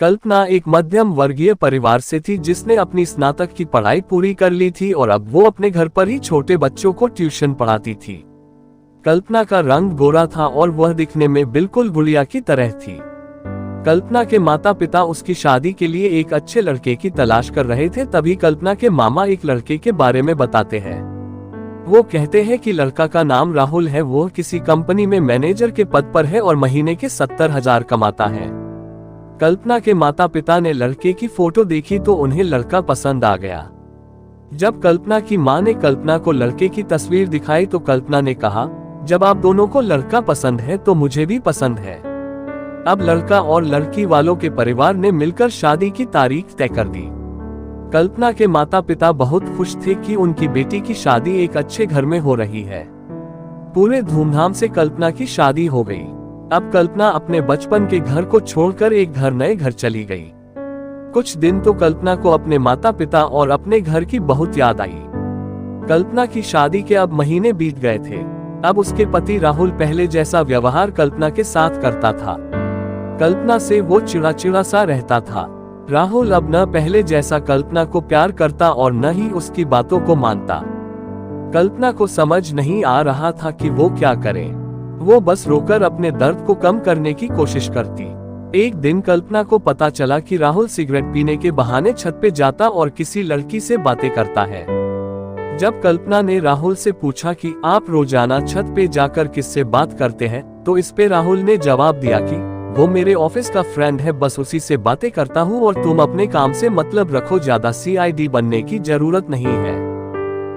कल्पना एक मध्यम वर्गीय परिवार से थी जिसने अपनी स्नातक की पढ़ाई पूरी कर ली थी और अब वो अपने घर पर ही छोटे बच्चों को ट्यूशन पढ़ाती थी। कल्पना का रंग गोरा था और वह दिखने में बिल्कुल गुड़िया की तरह थी। कल्पना के माता पिता उसकी शादी के लिए एक अच्छे लड़के की तलाश कर रहे थे, तभी कल्पना के मामा एक लड़के के बारे में बताते हैं। वो कहते हैं कि लड़का का नाम राहुल है, वो किसी कंपनी में मैनेजर के पद पर है और महीने के 70,000 कमाता है। कल्पना के माता पिता ने लड़के की फोटो देखी तो उन्हें लड़का पसंद आ गया। जब कल्पना की मां ने कल्पना को लड़के की तस्वीर दिखाई तो कल्पना ने कहा, जब आप दोनों को लड़का पसंद है तो मुझे भी पसंद है। अब लड़का और लड़की वालों के परिवार ने मिलकर शादी की तारीख तय कर दी। कल्पना के माता पिता बहुत खुश थे कि उनकी बेटी की शादी एक अच्छे घर में हो रही है। पूरे धूमधाम से कल्पना की शादी हो गई। अब कल्पना अपने बचपन के घर को छोड़कर एक नए घर चली गई। कुछ दिन तो कल्पना को अपने माता पिता और अपने घर की बहुत याद आई। कल्पना की शादी के अब महीने बीत गए थे। अब उसके पति राहुल पहले जैसा व्यवहार कल्पना के साथ करता था। कल्पना से वो चिड़चिड़ा सा रहता था। राहुल अब न पहले जैसा कल्पना को प्यार करता और न ही उसकी बातों को मानता। कल्पना को समझ नहीं आ रहा था कि वो क्या करे। वो बस रोकर अपने दर्द को कम करने की कोशिश करती। एक दिन कल्पना को पता चला कि राहुल सिगरेट पीने के बहाने छत पे जाता और किसी लड़की से बातें करता है। जब कल्पना ने राहुल से पूछा कि आप रोजाना छत पे जाकर किससे बात करते हैं, तो इस पे राहुल ने जवाब दिया कि वो मेरे ऑफिस का फ्रेंड है, बस उसी से बातें करता हूँ और तुम अपने काम से मतलब रखो, ज्यादा CID बनने की जरूरत नहीं है।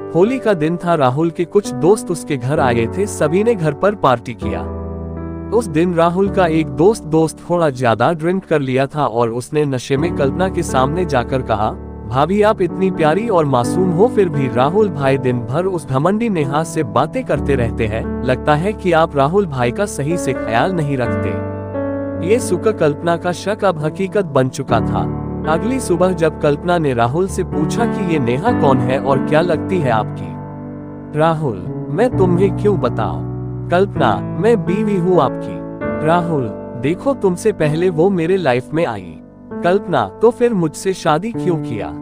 होली का दिन था। राहुल के कुछ दोस्त उसके घर आए थे। सभी ने घर पर पार्टी किया। उस दिन राहुल का एक दोस्त थोड़ा ज्यादा ड्रिंक कर लिया था और उसने नशे में कल्पना के सामने जाकर कहा, भाभी आप इतनी प्यारी और मासूम हो, फिर भी राहुल भाई दिन भर उस घमंडी नेहा से बातें करते रहते हैं। लगता है कि आप राहुल भाई का सही से ख्याल नहीं रखते। ये सुनकर कल्पना का शक अब हकीकत बन चुका था। अगली सुबह जब कल्पना ने राहुल से पूछा कि ये नेहा कौन है और क्या लगती है आपकी? राहुल, मैं तुम्हें क्यों बताऊं? कल्पना, मैं बीवी हूँ आपकी। राहुल, देखो तुमसे पहले वो मेरे लाइफ में आई। कल्पना, तो फिर मुझसे शादी क्यों किया?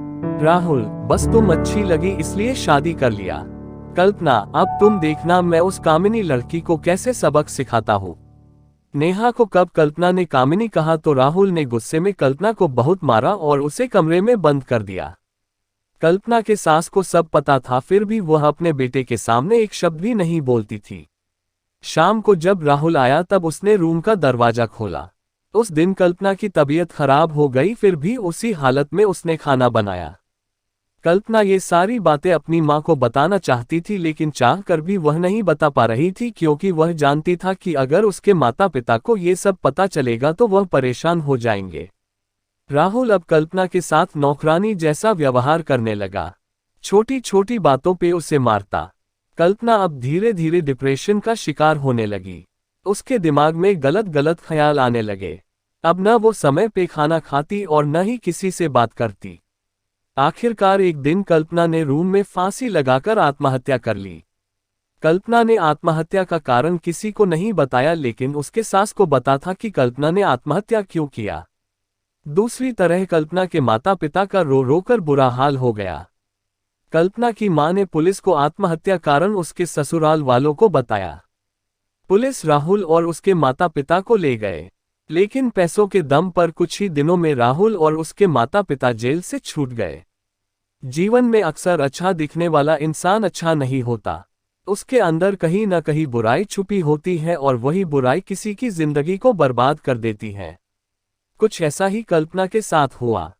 राहुल, बस तुम अच्छी लगी इसलिए शादी कर लिया। कल्पना, अब तुम देखना मैं उस कामिनी लड़की को कैसे सबक सिखाता हूँ। नेहा को कब कल्पना ने कामिनी कहा तो राहुल ने गुस्से में कल्पना को बहुत मारा और उसे कमरे में बंद कर दिया। कल्पना के सास को सब पता था, फिर भी वह अपने बेटे के सामने एक शब्द भी नहीं बोलती थी। शाम को जब राहुल आया तब उसने रूम का दरवाजा खोला। उस दिन कल्पना की तबीयत खराब हो गई, फिर भी उसी हालत में उसने खाना बनाया। कल्पना ये सारी बातें अपनी मां को बताना चाहती थी, लेकिन चाह कर भी वह नहीं बता पा रही थी, क्योंकि वह जानती था कि अगर उसके माता पिता को ये सब पता चलेगा तो वह परेशान हो जाएंगे। राहुल अब कल्पना के साथ नौकरानी जैसा व्यवहार करने लगा। छोटी छोटी बातों पे उसे मारता। कल्पना अब धीरे धीरे डिप्रेशन का शिकार होने लगी। उसके दिमाग में गलत गलत ख्याल आने लगे। अब न वो समय पे खाना खाती और न ही किसी से बात करती। आखिरकार एक दिन कल्पना ने रूम में फांसी लगाकर आत्महत्या कर ली। कल्पना ने आत्महत्या का कारण किसी को नहीं बताया, लेकिन उसके सास को पता था कि कल्पना ने आत्महत्या क्यों किया। दूसरी तरह कल्पना के माता पिता का रो रो कर बुरा हाल हो गया। कल्पना की मां ने पुलिस को आत्महत्या कारण उसके ससुराल वालों को बताया। पुलिस राहुल और उसके माता पिता को ले गए, लेकिन पैसों के दम पर कुछ ही दिनों में राहुल और उसके माता पिता जेल से छूट गए। जीवन में अक्सर अच्छा दिखने वाला इंसान अच्छा नहीं होता। उसके अंदर कहीं न कहीं बुराई छुपी होती है और वही बुराई किसी की जिंदगी को बर्बाद कर देती है। कुछ ऐसा ही कल्पना के साथ हुआ।